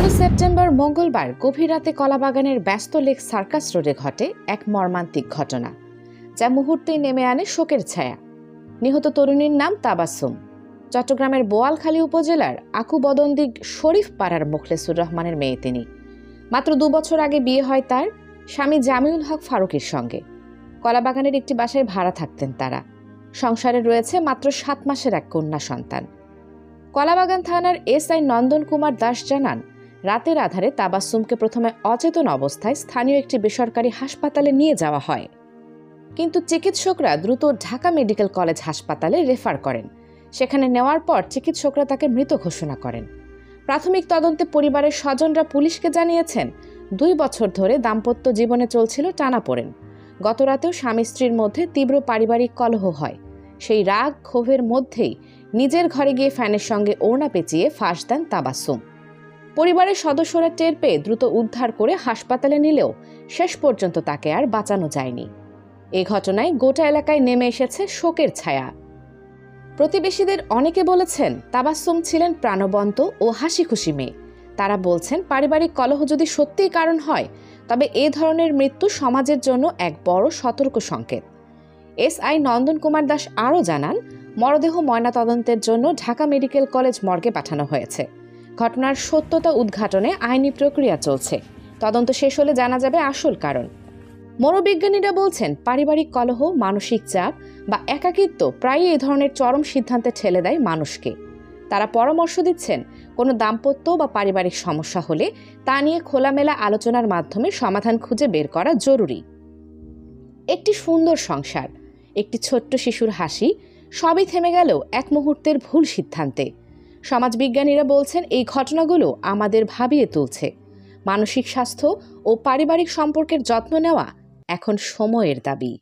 September মঙ্গলবার গভীর রাতে কলাবাগানের ব্যস্ত লেক সার্কাস রোডে ঘটে এক মর্মান্তিক ঘটনা, যা মুহূর্তেই নেমে আনে শোকের ছায়া। নিহত তরুণীর নাম তাবাসসুম। চট্টগ্রামের বোয়ালখালী উপজেলার আকুবদন্দি শরীফ পাড়ার মোখলেসুর রহমানের মেয়ে তিনি। মাত্র 2 বছর আগে বিয়ে হয় তার স্বামী জামিউল হক ফারুকের সঙ্গে। কলাবাগানের একটি বাসায় ভাড়া থাকতেন তারা। সংসারে রয়েছে মাত্র 7 মাসের এক কন্যা সন্তান। কলাবাগান থানার এসআই নন্দন কুমার দাস জানান, রাতের আধারে তাবাসসুমকে প্রথমে অচেতন অবস্থায় স্থানীয় একটি বেসরকারি হাসপাতালে নিয়ে যাওয়া হয়, কিন্তু চিকিৎসকরা দ্রুত ঢাকা মেডিকেল কলেজ হাসপাতালে রেফার করেন। সেখানে নেওয়ার পর চিকিৎসকরা তাকে মৃত ঘোষণা করেন। প্রাথমিক তদন্তে পরিবারের স্বজনরা পুলিশকে জানিয়েছেন, 2 বছর ধরে দাম্পত্য জীবনে চলছিল টানাপোড়েন। গতরাতেও স্বামী স্ত্রীর মধ্যে তীব্র পারিবারিক কলহ হয়। সেই রাগ ক্ষোভের মধ্যেই নিজের ঘরে গিয়ে ফ্যানের সঙ্গে ওড়না পেঁচিয়ে ফাঁস দেন তাবাসসুম। পরিবারের সদস্যরা টের পেয়ে দ্রুত উদ্ধার করে হাসপাতালে নিলেও শেষ পর্যন্ত তাকে আর বাঁচানো যায়নি। এই ঘটনায় গোটা এলাকায় নেমে এসেছে শোকের ছায়া। প্রতিবেশীদের অনেকে বলেছেন, তাবাসসুম ছিলেন প্রাণবন্ত ও হাসি খুশি মেয়ে। তারা বলছেন, পারিবারিক কলহ যদি সত্যিই কারণ হয়, তবে এ ধরনের মৃত্যু সমাজের জন্য এক বড় সতর্ক সংকেত। এসআই নন্দন কুমার দাস আরও জানান, মরদেহ ময়নাতদন্তের জন্য ঢাকা মেডিকেল কলেজ মর্গে পাঠানো হয়েছে। ঘটনার সত্যতা উদ্ঘাটনে আইনি প্রক্রিয়া চলছে। তদন্ত শেষ হলে জানা যাবে আসল কারণ। মনোবিজ্ঞানীরা বলছেন, পারিবারিক কলহ, মানসিক চাপ বা একাকিত্ব প্রায়ই এ ধরনের চরম সিদ্ধান্তে ঠেলে দেয় মানুষকে। তারা পরামর্শ দিচ্ছেন, কোনো দাম্পত্য বা পারিবারিক সমস্যা হলে তা নিয়ে খোলামেলা আলোচনার মাধ্যমে সমাধান খুঁজে বের করা জরুরি। একটি সুন্দর সংসার, একটি ছোট্ট শিশুর হাসি, সবই থেমে গেল এক মুহূর্তের ভুল সিদ্ধান্তে। সমাজবিজ্ঞানীরা বলছেন, এই ঘটনাগুলো আমাদের ভাবিয়ে তুলছে। মানসিক স্বাস্থ্য ও পারিবারিক সম্পর্কের যত্ন নেওয়া এখন সময়ের দাবি।